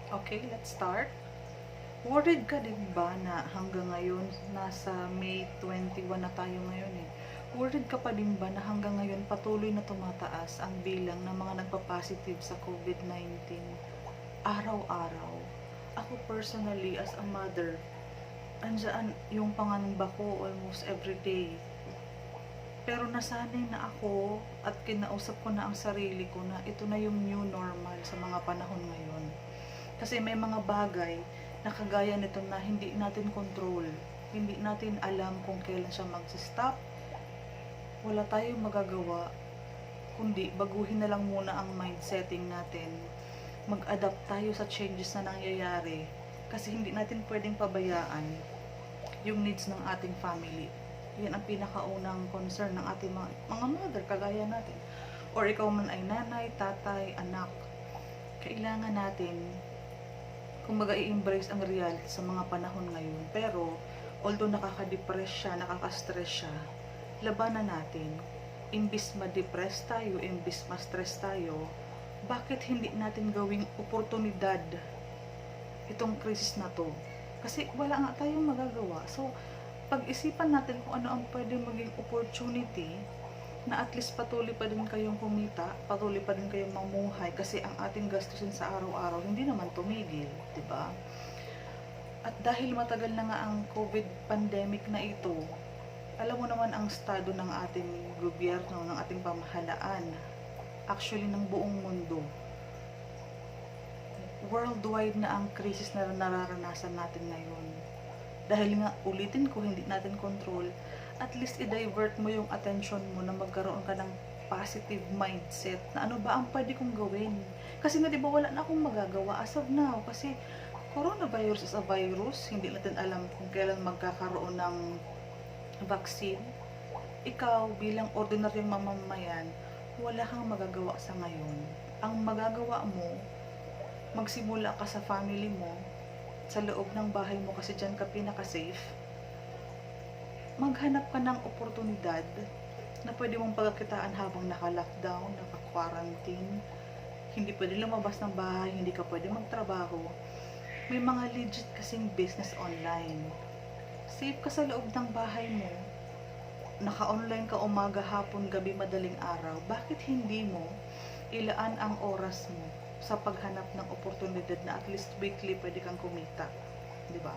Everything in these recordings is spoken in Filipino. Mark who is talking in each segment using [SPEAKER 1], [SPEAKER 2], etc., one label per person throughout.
[SPEAKER 1] Okay, let's start. Worried ka din ba na hanggang ngayon, nasa May 21 na tayo ngayon eh. Worried ka pa din ba na hanggang ngayon patuloy na tumataas ang bilang ng mga nagpa-positive sa COVID-19? Araw-araw. Ako personally, as a mother, andyan yung pangamba ko almost every day. Pero nasanay na ako at kinausap ko na ang sarili ko na ito na yung new normal sa mga panahon ngayon. Kasi may mga bagay na kagaya nito na hindi natin control. Hindi natin alam kung kailan siya mag-stop. Wala tayong magagawa kundi baguhin na lang muna ang mindsetting natin. Mag-adapt tayo sa changes na nangyayari kasi hindi natin pwedeng pabayaan yung needs ng ating family. Yan ang pinakaunang concern ng ating mga mother, kagaya natin. Or ikaw man ay nanay, tatay, anak. Kailangan natin, kumbaga i-embrace ang reality sa mga panahon ngayon. Pero, although nakaka-depress siya, nakaka-stress siya, labanan natin. Imbis ma-depress tayo, imbis ma-stress tayo, bakit hindi natin gawing oportunidad itong krisis na to? Kasi wala nga tayong magagawa. So, pag-isipan natin kung ano ang pwede maging opportunity na at least patuloy pa din kayong kumita, patuloy pa din kayong mamuhay kasi ang ating gastusin sa araw-araw hindi naman tumigil, 'di ba? At dahil matagal na nga ang COVID pandemic na ito, alam mo naman ang estado ng ating gobyerno, ng ating pamahalaan, actually ng buong mundo. Worldwide na ang krisis na nararanasan natin ngayon. Dahil nga, ulitin ko, hindi natin control, at least i-divert mo yung attention mo na magkaroon ka ng positive mindset na ano ba ang pwede kong gawin. Kasi nga, di ba, wala na akong magagawa as of now. Kasi, coronavirus is a virus. Hindi natin alam kung kailan magkakaroon ng vaccine. Ikaw, bilang ordinaryong mamamayan, wala kang magagawa sa ngayon. Ang magagawa mo, magsimula ka sa family mo, sa loob ng bahay mo kasi dyan ka pinaka-safe, maghanap ka ng oportunidad na pwede mong pagkakitaan habang naka-lockdown, naka-quarantine, hindi pwede lumabas ng bahay, hindi ka pwede magtrabaho. May mga legit kasing business online. Safe ka sa loob ng bahay mo, naka-online ka umaga, hapon, gabi, madaling araw, bakit hindi mo ilaan ang oras mo sa paghanap ng oportunidad na at least weekly pwede kang kumita, di ba?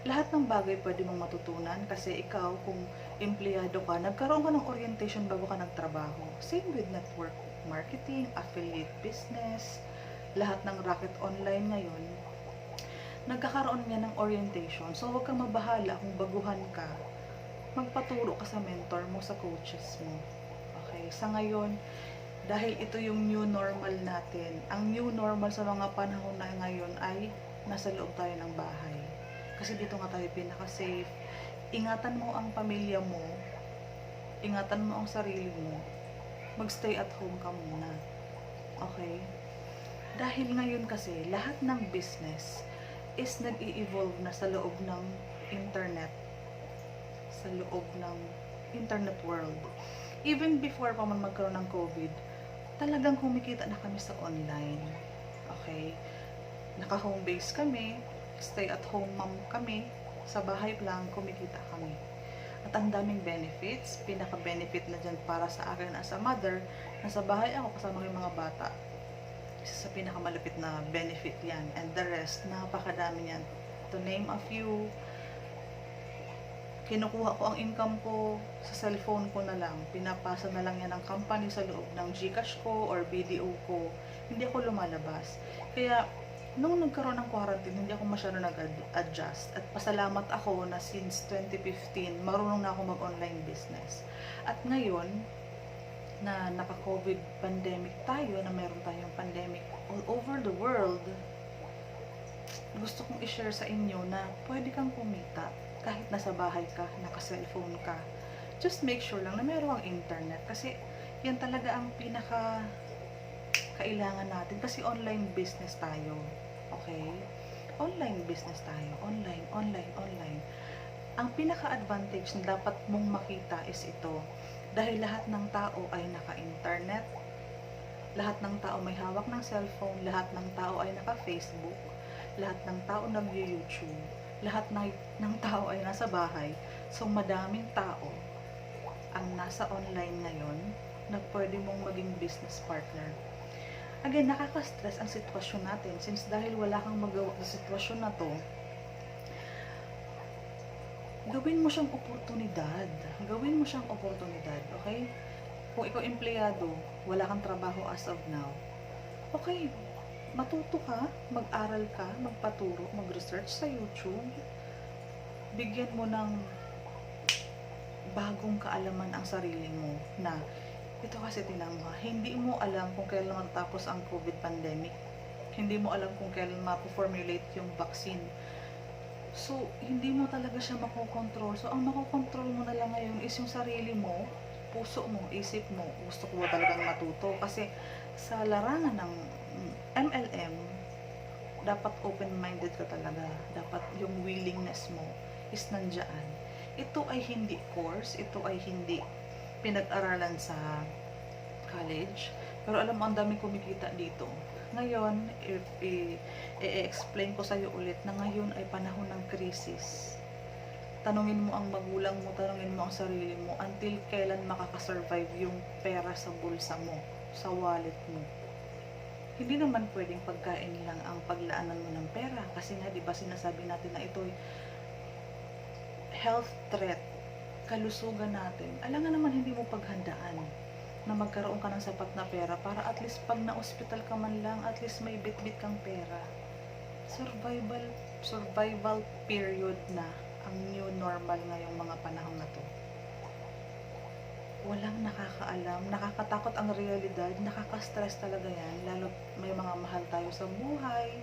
[SPEAKER 1] Lahat ng bagay pwede mong matutunan kasi ikaw kung empleyado ka, nagkaroon ka ng orientation bago ka nagtrabaho. Same with network marketing, affiliate business, lahat ng racket online ngayon, nagkakaroon niya ng orientation. So huwag kang mabahala kung baguhan ka, magpaturo ka sa mentor mo, sa coaches mo. Okay, sa ngayon, dahil ito yung new normal natin. Ang new normal sa mga panahon na ngayon ay nasa loob tayo ng bahay. Kasi dito nga tayo pinaka-safe. Ingatan mo ang pamilya mo. Ingatan mo ang sarili mo. Magstay at home ka muna. Okay? Dahil ngayon kasi, lahat ng business is nag-i-evolve na sa loob ng internet. Sa loob ng internet world. Even before pa man magkaroon ng COVID, talagang kumikita na kami sa online. Okay? Naka-home base kami, stay at home mom kami, sa bahay lang kumikita kami. At ang daming benefits, pinaka-benefit na dyan para sa akin as a mother, nasa bahay ako kasama yung mga bata. Isa sa pinakamalapit na benefit yan. And the rest, napakadami yan. To name a few, kinukuha ko ang income ko sa cellphone ko na lang. Pinapasa na lang yan ng company sa loob ng GCash ko or BDO ko. Hindi ako lumalabas. Kaya, nung nagkaroon ng quarantine, hindi ako masyado nag-adjust. At pasalamat ako na since 2015, marunong na ako mag-online business. At ngayon, na naka-COVID pandemic tayo, na meron tayong pandemic all over the world, gusto kong i-share sa inyo na pwede kang kumita kahit nasa bahay ka, naka-cellphone ka. Just make sure lang na meron kang internet kasi yan talaga ang pinaka kailangan natin kasi online business tayo. Okay? Online business tayo. Online, online, online. Ang pinaka-advantage na dapat mong makita is ito. Dahil lahat ng tao ay naka-internet, Lahat ng tao may hawak ng cellphone, lahat ng tao ay naka-Facebook, lahat ng tao nag-YouTube, lahat ng tao ay nasa bahay. So madaming tao ang nasa online ngayon na pwede mong maging business partner. Again, nakaka-stress ang sitwasyon natin since dahil wala kang magawa sa sitwasyon na to, gawin mo siyang oportunidad. Gawin mo siyang oportunidad, okay? Kung ikaw empleyado, wala kang trabaho as of now, okay, matuto ka, mag-aral ka, magpaturo, mag-research sa YouTube, bigyan mo ng bagong kaalaman ang sarili mo na ito kasi tinama, hindi mo alam kung kailan matapos ang COVID pandemic. Hindi mo alam kung kailan ma-formulate yung vaccine. So, hindi mo talaga siya makokontrol. So, ang makokontrol mo na lang ngayon is yung sarili mo, puso mo, isip mo. Gusto ko ba talagang matuto? Kasi sa larangan ng MLM, dapat open-minded ka talaga. Dapat yung willingness mo is nandyan. Ito ay hindi course, ito ay hindi pinag-aralan sa college. Pero alam mo, ang dami kumikita dito. Ngayon, i-explain ko sa iyo ulit na ngayon ay panahon ng krisis. Tanungin mo ang magulang mo, tanungin mo ang sarili mo, until kailan makakasurvive yung pera sa bulsa mo, sa wallet mo. Hindi naman pwedeng pagkain lang ang paglaanan mo ng pera. Kasi nga, di ba sinasabi natin na ito'y health threat, kalusugan natin. Alangan naman hindi mo paghandaan na magkaroon ka ng sapat na pera para at least pag na-hospital ka man lang, at least may bit-bit kang pera. Survival period na ang new normal ngayong mga panahon na to. Walang nakakaalam, nakakatakot ang realidad, nakaka-stress talaga yan, lalo may mga mahal tayo sa buhay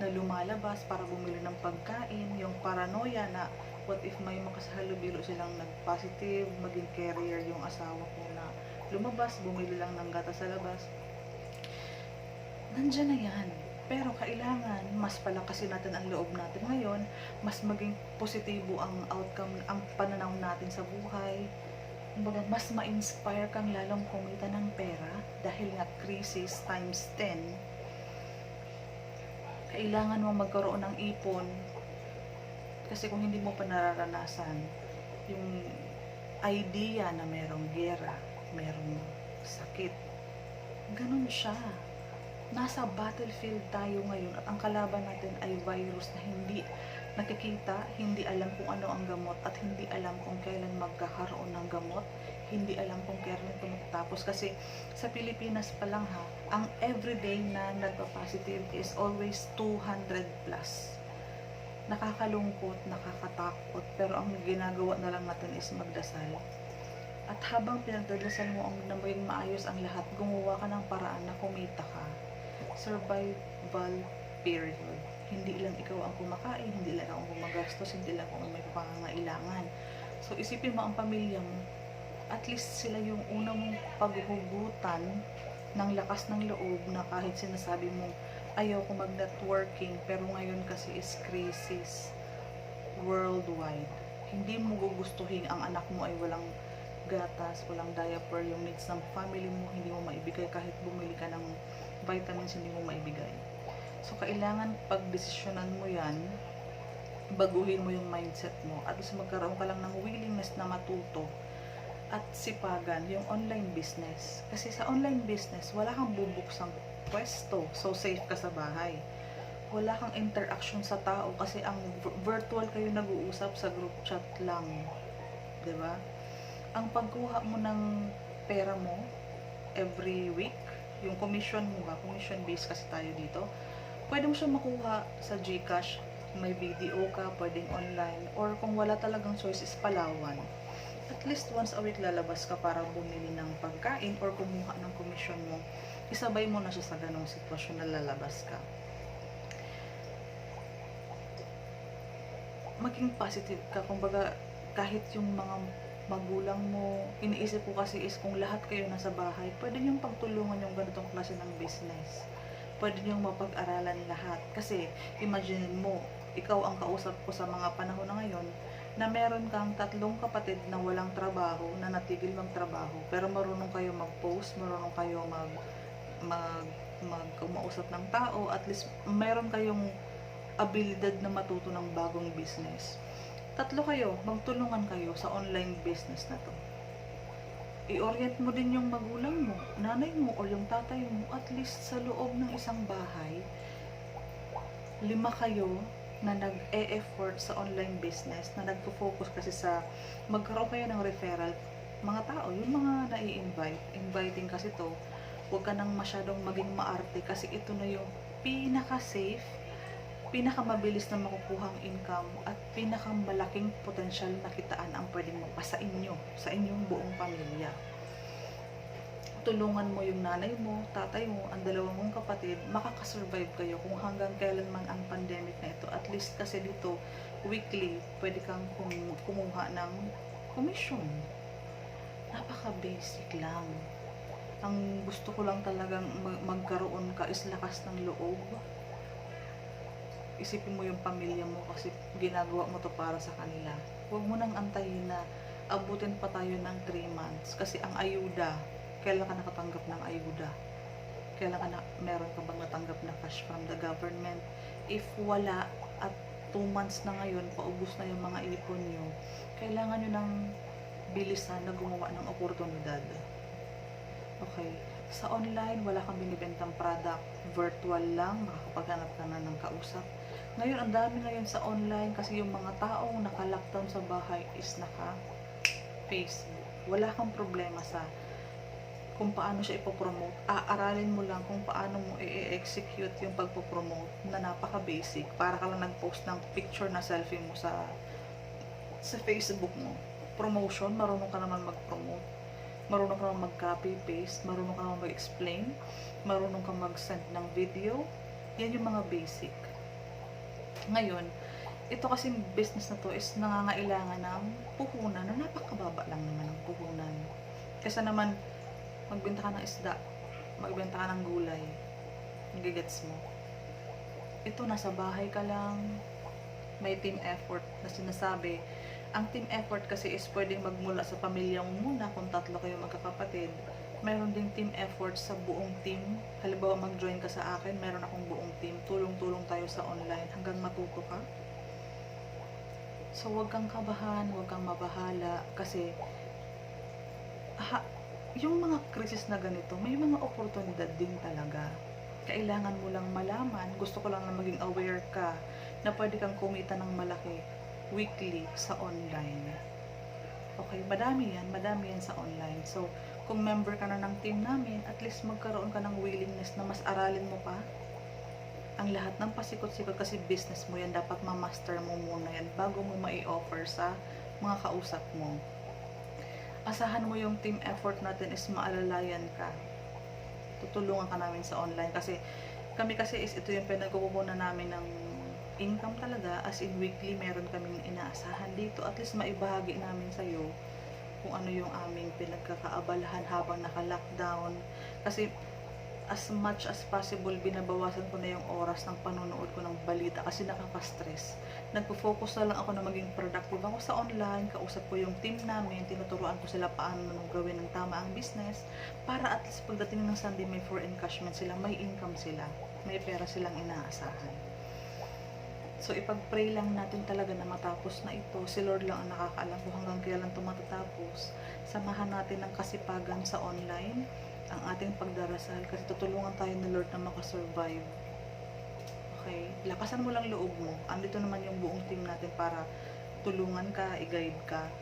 [SPEAKER 1] na lumalabas para bumili ng pagkain, yung paranoia na what if may makasahalubilo silang nag-positive, maging carrier yung asawa ko na lumabas, bumili lang ng gatas sa labas. Nandyan na yan. Pero kailangan, mas palakasin natin ang loob natin ngayon, mas maging positibo ang outcome, ang pananaw natin sa buhay. Kumbaga, mas ma-inspire kang lalong kumita ng pera dahil nga crisis times 10. Kailangan mo magkaroon ng ipon kasi kung hindi mo pa nararanasan yung idea na merong gera, merong sakit, ganun siya. Nasa battlefield tayo ngayon at ang kalaban natin ay virus na hindi nakikita, hindi alam kung ano ang gamot at hindi alam kung kailan magkakaroon ng gamot, hindi alam kung kailan ito matatapos. Kasi sa Pilipinas pa lang ha, ang everyday na nagpa-positive is always 200 plus. Nakakalungkot, nakakatakot, pero ang ginagawa na lang natin is magdasal. At habang pinagdadasal mo ang maging maayos ang lahat, gumawa ka ng paraan na kumita ka. Survival period. Hindi lang ikaw ang kumakain, hindi lang ako ang gumagastos, hindi lang ako ang may pangangailangan. So isipin mo ang pamilya mo, at least sila yung una mong paghuhugutan ng lakas ng loob na kahit sinasabi mo ayaw ko mag-networking, pero ngayon kasi is crisis worldwide. Hindi mo gugustuhin ang anak mo ay walang gatas, walang diaper, yung needs ng family mo hindi mo maibigay, kahit bumili ka ng vitamins hindi mo maibigay. So kailangan pagdesisyonan mo yan, baguhin mo yung mindset mo, at least magkaroon ka lang ng willingness na matuto at sipagan yung online business. Kasi sa online business, wala kang bubuksang pwesto, so safe ka sa bahay. Wala kang interaction sa tao kasi ang virtual kayo nag-uusap sa group chat lang. 'Di ba? Ang pagkuha mo ng pera mo every week, yung commission mo ba, commission based kasi tayo dito, pwede mo siya makuha sa GCash, may video ka, pwedeng online, or kung wala talagang choice is Palawan. At least once a week lalabas ka para bumili ng pagkain or kumuha ng commission mo, isabay mo na siya sa ganong sitwasyon na lalabas ka. Maging positive ka, kumbaga kahit yung mga magulang mo, iniisip ko kasi is kung lahat kayo nasa bahay, pwede niyong pagtulungan yung ganitong klase ng business. Pwede niyong mapag-aralan lahat. Kasi imagine mo, ikaw ang kausap ko sa mga panahon na ngayon, na meron kang 3 kapatid na walang trabaho, na natigil magtrabaho, pero marunong kayo mag-post, marunong kayo mag kumausap ng tao, at least meron kayong abilidad na matuto ng bagong business. Tatlo kayo, magtulungan kayo sa online business na 'to. I-orient mo din yung magulang mo, nanay mo or yung tatay mo, at least sa loob ng isang bahay, 5 kayo na nag-e-effort sa online business, na nagfo-focus kasi sa magkaroon kayo ng referral, mga tao, yung mga nai-invite, inviting kasi 'to, huwag ka nang masyadong maging maarte kasi ito na yung pinaka-safe, pinakamabilis na makukuhang income at pinakamalaking potensyal na kitaan ang pwedeng mapasa inyo, sa inyong buong pamilya. Tulungan mo yung nanay mo, tatay mo, ang 2 mong kapatid, makakasurvive kayo kung hanggang kailan man ang pandemic na ito. At least kasi dito, weekly, pwede kang kumuha ng commission. Napaka-basic lang. Ang gusto ko lang talagang magkaroon ka is lakas ng loob. Isipin mo yung pamilya mo kasi ginagawa mo to para sa kanila. Huwag mo nang antayin na abutin pa tayo ng 3 months kasi ang ayuda, kailan ka nakatanggap ng ayuda? Kailan ka meron ka bang natanggap na cash from the government? If wala at 2 months na ngayon, paubos na yung mga ipon nyo, kailangan nyo ng bilisan na gumawa ng oportunidad. Okay. Sa online, wala kang binibentang product. Virtual lang, makakapaghanap ka na ng kausap. Ngayon, ang dami ngayon sa online kasi yung mga taong naka-lockdown sa bahay is naka-Facebook. Wala kang problema sa kung paano siya ipopromote. Aaralin mo lang kung paano mo i-execute yung pagpopromote na napaka-basic. Para ka lang nag-post ng picture na selfie mo sa Facebook mo. Promotion, marunong ka naman mag-promote. Marunong ka naman mag-copy, paste. Marunong ka naman mag-explain. Marunong ka mag-send ng video. Yan yung mga basic. Ngayon, ito kasing business na to is nangangailangan ng puhunan na napakababa lang naman ng puhunan. Kasi naman, magbenta ka ng isda, magbenta ka ng gulay, nagigets mo. Ito, nasa bahay ka lang, may team effort na sinasabi. Ang team effort kasi is pwedeng magmula sa pamilya mo muna kung 3 kayo magkakapatid. Meron ding team effort sa buong team. Halimbawa, mag-join ka sa akin, meron akong buong team. Tulong-tulong tayo sa online hanggang matuto ka. So, huwag kang kabahan, huwag kang mabahala kasi yung mga krisis na ganito, may mga oportunidad din talaga. Kailangan mo lang malaman, gusto ko lang na maging aware ka na pwede kang kumita ng malaki weekly sa online. Okay, madami yan sa online. So, kung member ka na ng team namin, at least magkaroon ka ng willingness na mas aralin mo pa ang lahat ng pasikot-sikot kasi business mo yan, dapat ma-master mo muna yan bago mo mai-offer sa mga kausap mo. Asahan mo yung team effort natin is maalalayan ka. Tutulungan ka namin sa online kasi kami kasi is ito yung pinagkukunan namin ng income talaga, as in weekly meron kaming inaasahan dito, at least maibahagi namin sa'yo kung ano yung aming pinagkakaabalahan habang naka-lockdown. Kasi as much as possible, binabawasan ko na yung oras ng panonood ko ng balita kasi nakaka-stress. Nagpo-focus na lang ako na maging productive ako sa online, kausap ko yung team namin, tinuturuan ko sila paano gawin ng tama ang business, para at least pagdating ng Sunday may for encashment sila, may income sila, may pera silang inaasahan. So, ipag-pray lang natin talaga na matapos na ito. Si Lord lang ang nakakaalam kung hanggang kailan ito matatapos. Samahan natin ng kasipagan sa online, ang ating pagdarasal, kasi tutulungan tayo ni Lord na makasurvive. Okay? Lakasan mo lang loob mo. Andito naman yung buong team natin para tulungan ka, i-guide ka.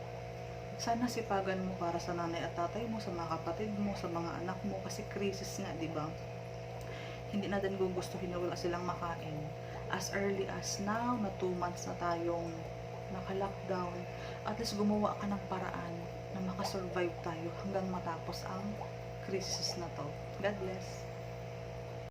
[SPEAKER 1] Sana sipagan mo para sa nanay at tatay mo, sa mga kapatid mo, sa mga anak mo, kasi crisis nga, di ba? Hindi natin gugustuhin na wala silang makain. As early as now, na 2 months na tayong naka-lockdown, at least gumawa ka ng paraan na makasurvive tayo hanggang matapos ang crisis na to. God bless.